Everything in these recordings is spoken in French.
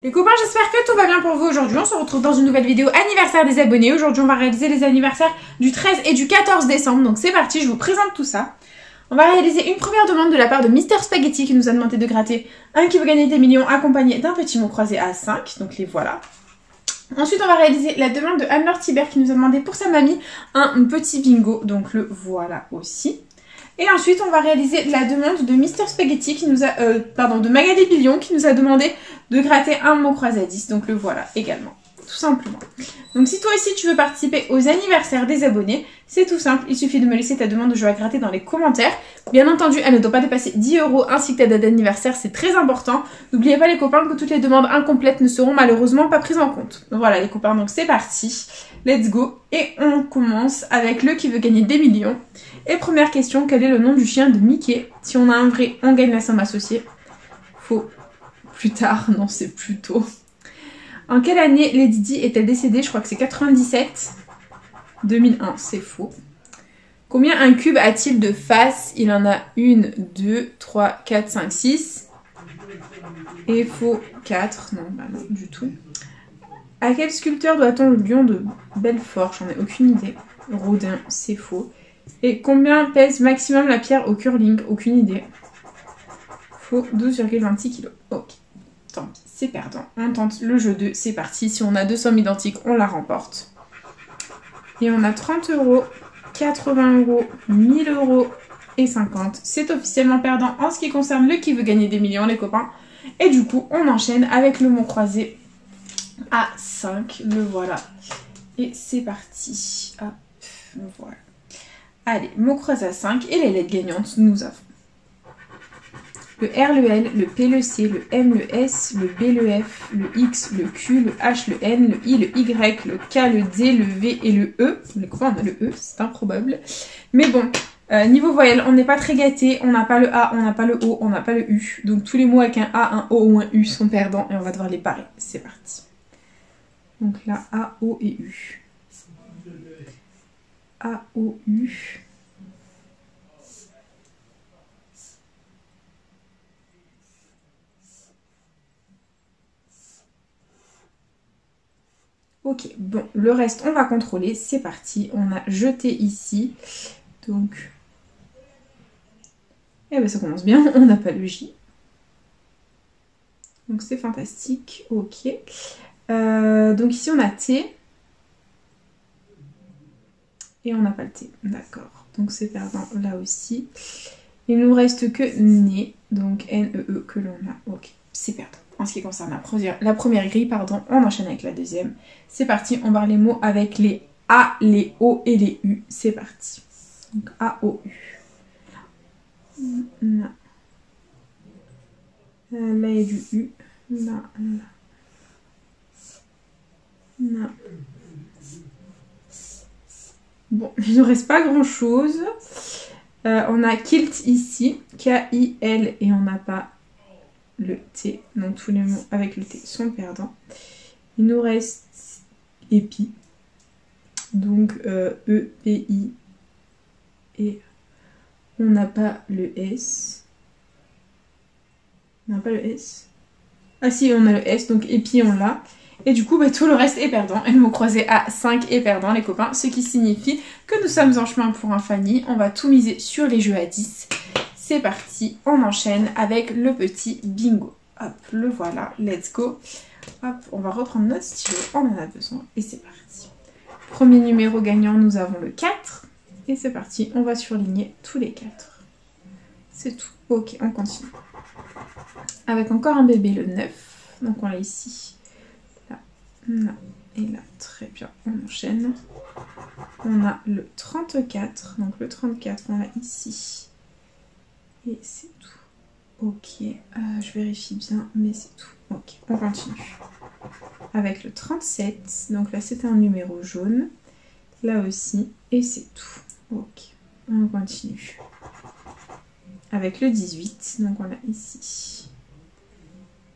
Les copains, j'espère que tout va bien pour vous aujourd'hui. On se retrouve dans une nouvelle vidéo anniversaire des abonnés. Aujourd'hui, on va réaliser les anniversaires du 13 et du 14 décembre. Donc c'est parti, je vous présente tout ça. On va réaliser une première demande de la part de Mister Spaghetti qui nous a demandé de gratter un qui veut gagner des millions accompagné d'un petit mot croisé à 5. Donc les voilà. Ensuite, on va réaliser la demande de Anne-Laure Thibert qui nous a demandé pour sa mamie un petit bingo. Donc le voilà aussi. Et ensuite, on va réaliser la demande de Mister Spaghetti qui nous a, de Magali Billion qui nous a demandé de gratter un mot croisé à 10. Donc le voilà également, tout simplement. Donc si toi aussi tu veux participer aux anniversaires des abonnés, c'est tout simple. Il suffit de me laisser ta demande de jeu à gratter dans les commentaires. Bien entendu, elle ne doit pas dépasser 10 € ainsi que ta date d'anniversaire, c'est très important. N'oubliez pas les copains que toutes les demandes incomplètes ne seront malheureusement pas prises en compte. Donc voilà les copains, donc c'est parti. Let's go. Et on commence avec le qui veut gagner des millions. Et première question, quel est le nom du chien de Mickey? Si on a un vrai, on gagne la somme associée. Faux. Plus tard, non c'est plus tôt. En quelle année Lady Di est-elle décédée? Je crois que c'est 97. 2001, c'est faux. Combien un cube a-t-il de faces? Il en a 1, 2, 3, 4, 5, 6. Et faux 4. Non, bah non, du tout. À quel sculpteur doit-on le lion de Belfort? J'en ai aucune idée. Rodin, c'est faux. Et combien pèse maximum la pierre au curling? Aucune idée. Faux, 12,26 kg. Ok. Tant pis, c'est perdant. On tente le jeu 2, c'est parti. Si on a deux sommes identiques, on la remporte. Et on a 30 €, 80 €, 1000 € et 50. C'est officiellement perdant en ce qui concerne le qui veut gagner des millions, les copains. Et du coup, on enchaîne avec le mot croisé à 5. Le voilà. Et c'est parti. Hop, voilà. Allez, mot croisé à 5. Et les lettres gagnantes, nous avons le R, le L, le P, le C, le M, le S, le B, le F, le X, le Q, le H, le N, le I, le Y, le K, le D, le V et le E. Les copains, on a le E, c'est improbable. Mais bon, niveau voyelle, on n'est pas très gâtés. On n'a pas le A, on n'a pas le O, on n'a pas le U. Donc tous les mots avec un A, un O ou un U sont perdants et on va devoir les parer. C'est parti. Donc là, A, O et U. A, O, U. Ok, bon, le reste, on va contrôler. C'est parti. On a jeté ici. Donc, eh ben ça commence bien. On n'a pas le J. Donc, c'est fantastique. Ok. Donc, ici, on a T. Et on n'a pas le T. D'accord. Donc, c'est perdant là aussi. Il nous reste que Né. Donc, N-E-E que l'on a. Ok, c'est perdant. En ce qui concerne la première grille, pardon, on enchaîne avec la deuxième. C'est parti, on barre les mots avec les A, les O et les U. C'est parti. Donc A, O, U. Là, là il y a du U. Là, là. Là. Bon, il ne reste pas grand chose. On a kilt ici, K-I-L, et on n'a pas le T, donc tous les mots avec le T sont perdants. Il nous reste épi, donc E-P-I, et on n'a pas le S. On n'a pas le S. Ah si, on a le S, donc épi on l'a. Et du coup, bah, tout le reste est perdant. Et le mot croisé à 5 est perdant, les copains, ce qui signifie que nous sommes en chemin pour un Fanny. On va tout miser sur les jeux à 10. C'est parti, on enchaîne avec le petit bingo. Hop, le voilà, let's go. Hop, on va reprendre notre stylo, on en a besoin et c'est parti. Premier numéro gagnant, nous avons le 4. Et c'est parti, on va surligner tous les 4. C'est tout. Ok, on continue. Avec encore un bébé, le 9. Donc on l'a ici, là, là et là. Très bien, on enchaîne. On a le 34. Donc le 34, on l'a ici. Et c'est tout. Ok, je vérifie bien, mais c'est tout. Ok, on continue. Avec le 37, donc là c'était un numéro jaune. Là aussi, et c'est tout. Ok, on continue. Avec le 18, donc on l'a ici.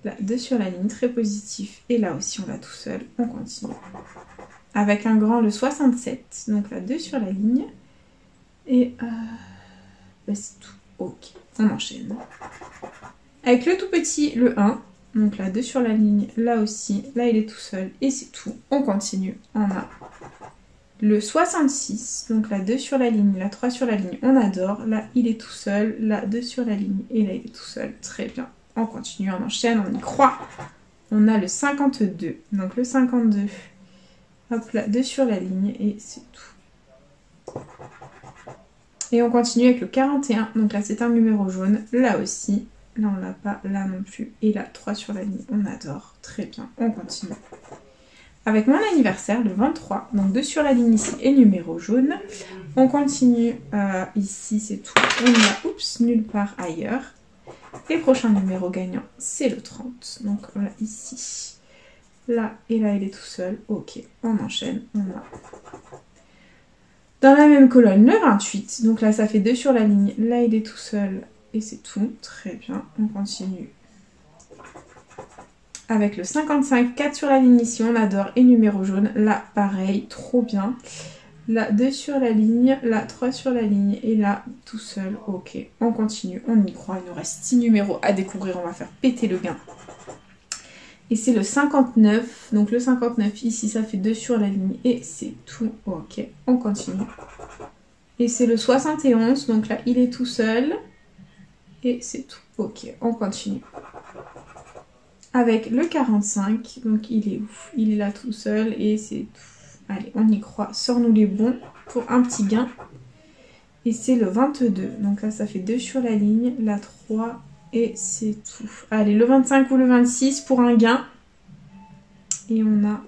Là, 2 sur la ligne, très positif. Et là aussi on l'a tout seul, on continue. Avec un grand, le 67, donc là 2 sur la ligne. Et bah, c'est tout. Ok, on enchaîne. Avec le tout petit, le 1. Donc là, 2 sur la ligne, là aussi. Là, il est tout seul et c'est tout. On continue. On a le 66. Donc là, 2 sur la ligne, là, 3 sur la ligne. On adore. Là, il est tout seul. Là, 2 sur la ligne et là, il est tout seul. Très bien. On continue, on enchaîne, on y croit. On a le 52. Donc le 52. Hop là, 2 sur la ligne et c'est tout. Et on continue avec le 41. Donc là, c'est un numéro jaune. Là aussi. Là, on l'a pas. Là non plus. Et là, 3 sur la ligne. On adore. Très bien. On continue. Avec mon anniversaire, le 23. Donc 2 sur la ligne ici et numéro jaune. On continue. Ici, c'est tout. On a, oups, nulle part ailleurs. Et prochain numéro gagnant, c'est le 30. Donc là, ici. Là et là, il est tout seul. Ok. On enchaîne. On a... Dans la même colonne, le 28. Donc là, ça fait 2 sur la ligne. Là, il est tout seul. Et c'est tout. Très bien. On continue. Avec le 55, 4 sur la ligne ici. On adore. Et numéro jaune. Là, pareil. Trop bien. Là, 2 sur la ligne. Là, 3 sur la ligne. Et là, tout seul. Ok. On continue. On y croit. Il nous reste 6 numéros à découvrir. On va faire péter le gain. Et c'est le 59. Donc le 59 ici, ça fait 2 sur la ligne. Et c'est tout. Ok. On continue. Et c'est le 71. Donc là, il est tout seul. Et c'est tout. Ok, on continue. Avec le 45, donc il est où? Il est là tout seul et c'est tout. Allez, on y croit. Sors-nous les bons pour un petit gain. Et c'est le 22. Donc là, ça fait 2 sur la ligne. Là, 3 et c'est tout. Allez, le 25 ou le 26 pour un gain. Et on a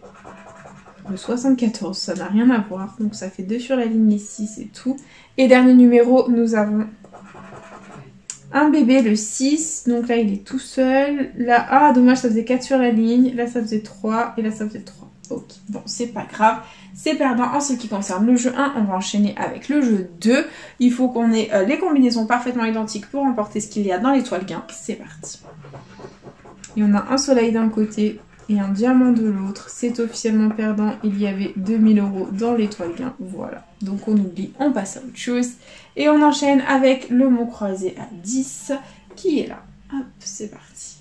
le 74. Ça n'a rien à voir. Donc ça fait 2 sur la ligne ici, c'est tout. Et dernier numéro, nous avons... un bébé, le 6, donc là il est tout seul. Là, ah dommage, ça faisait 4 sur la ligne. Là ça faisait 3 et là ça faisait 3. Ok, bon c'est pas grave. C'est perdant en ce qui concerne le jeu 1. On va enchaîner avec le jeu 2. Il faut qu'on ait les combinaisons parfaitement identiques pour remporter ce qu'il y a dans l'étoile gain. C'est parti. Et on a un soleil d'un côté et un diamant de l'autre. C'est officiellement perdant. Il y avait 2000 € dans l'étoile gain. Voilà. Donc on oublie, on passe à autre chose. Et on enchaîne avec le mot croisé à 10 qui est là. Hop, c'est parti.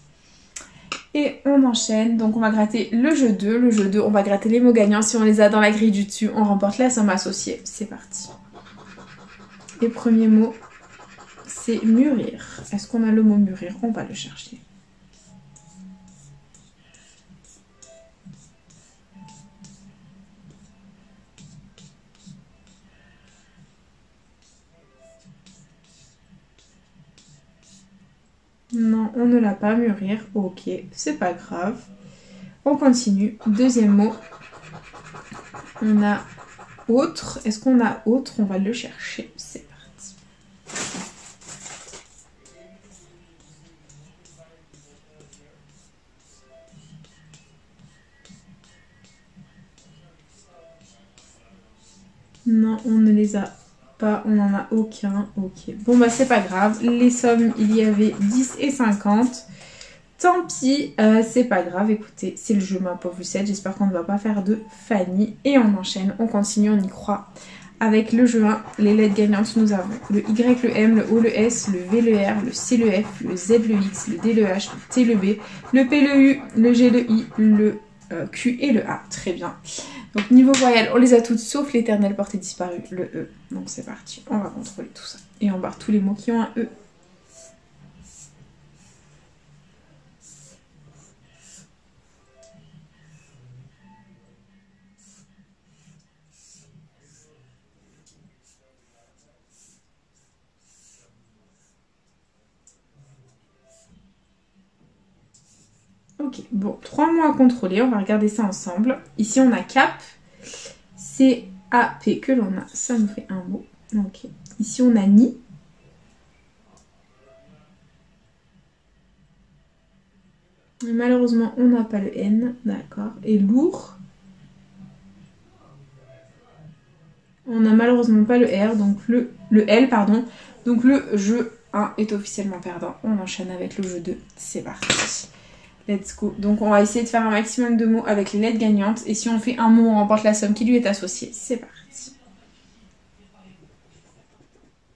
Et on enchaîne. Donc on va gratter le jeu 2. Le jeu 2, on va gratter les mots gagnants. Si on les a dans la grille du dessus, on remporte la somme associée. C'est parti. Et premier mot, c'est mûrir. Est-ce qu'on a le mot mûrir? On va le chercher. Non, on ne l'a pas, mûrir. Ok, c'est pas grave. On continue. Deuxième mot. On a autre. Est-ce qu'on a autre? On va le chercher. C'est parti. Non, on ne les a pas. On n'en a aucun. Ok. Bon, bah, c'est pas grave. Les sommes, il y avait 10 et 50. Tant pis, c'est pas grave. Écoutez, c'est le jeu, ma pauvre Lucette. J'espère qu'on ne va pas faire de Fanny. Et on enchaîne. On continue, on y croit. Avec le jeu 1, les lettres gagnantes, nous avons le Y, le M, le O, le S, le V, le R, le C, le F, le Z, le X, le D, le H, le T, le B, le P, le U, le G, le I, le Q et le A. Très bien. Donc niveau voyelles, on les a toutes sauf l'éternel porté disparu, le E. Donc c'est parti, on va contrôler tout ça. Et on barre tous les mots qui ont un E. Ok, bon, 3 mots à contrôler, on va regarder ça ensemble. Ici on a cap, C-A-P que l'on a, ça nous fait un mot. Ok, ici on a ni. Malheureusement on n'a pas le N, d'accord. Et lourd, on n'a malheureusement pas le R, donc le L, pardon. Donc le jeu 1 est officiellement perdant. On enchaîne avec le jeu 2, c'est parti. Let's go. Donc on va essayer de faire un maximum de mots avec les lettres gagnantes. Et si on fait un mot, on remporte la somme qui lui est associée. C'est parti.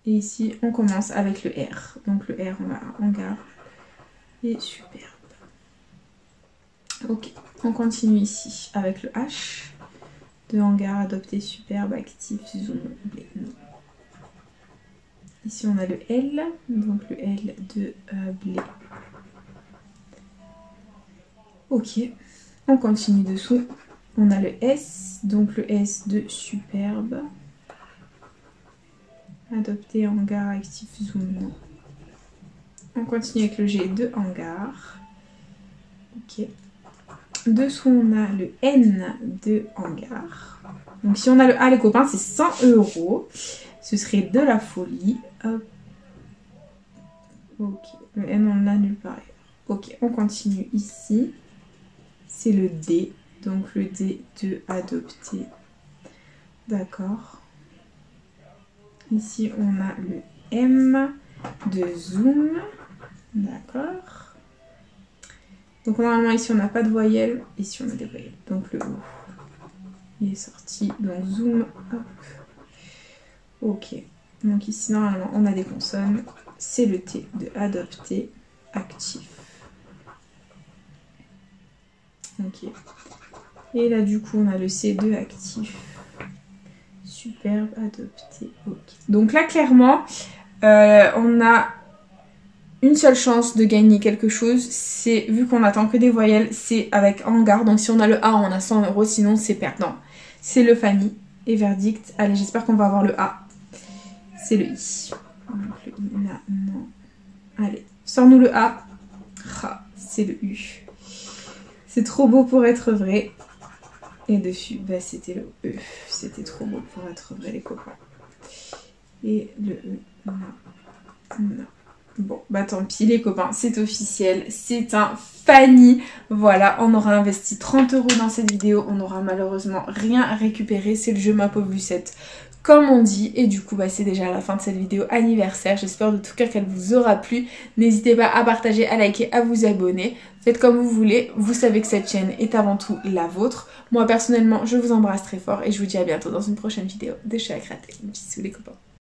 Et ici, on commence avec le R. Donc le R, on va en garde. Et superbe. Ok, on continue ici avec le H. De hangar, adopté, superbe, actif, zoom, blé, non. Ici on a le L, donc le L de blé. Ok, on continue dessous. On a le S, donc le S de superbe. Adopté, hangar, actif, zoom, non. On continue avec le G de hangar. Ok. Dessous, on a le N de hangar. Donc, si on a le A, les copains, c'est 100 €. Ce serait de la folie. Hop. Ok. Le N, on l'a nulle part ailleurs. Ok, on continue ici. C'est le D. Donc, le D de adopter. D'accord. Ici, on a le M de zoom. D'accord. Donc normalement ici on n'a pas de voyelle, ici on a des voyelles. Donc le O, il est sorti, donc zoom, hop. Ok, donc ici normalement on a des consonnes, c'est le T de adopter, actif. Ok, et là du coup on a le C de actif, superbe, adopter, ok. Donc là clairement, on a une seule chance de gagner quelque chose, c'est, vu qu'on n'attend que des voyelles, c'est avec hangar. Donc si on a le A, on a 100 €, sinon c'est perdant. C'est le Fanny. Et verdict, allez, j'espère qu'on va avoir le A. C'est le I. Donc le I, là, non. Allez, sors-nous le A. Ah, c'est le U. C'est trop beau pour être vrai. Et dessus, bah, c'était le E. C'était trop beau pour être vrai, les copains. Et le E, non. Non. Bon, bah tant pis les copains, c'est officiel, c'est un Fanny. Voilà, on aura investi 30 € dans cette vidéo, on n'aura malheureusement rien à récupérer, c'est le jeu Ma Pauvre Lucette, comme on dit. Et du coup, bah, c'est déjà la fin de cette vidéo anniversaire. J'espère de tout cœur qu'elle vous aura plu. N'hésitez pas à partager, à liker, à vous abonner. Faites comme vous voulez, vous savez que cette chaîne est avant tout la vôtre. Moi personnellement, je vous embrasse très fort et je vous dis à bientôt dans une prochaine vidéo de Chez Acraté. Bisous les copains.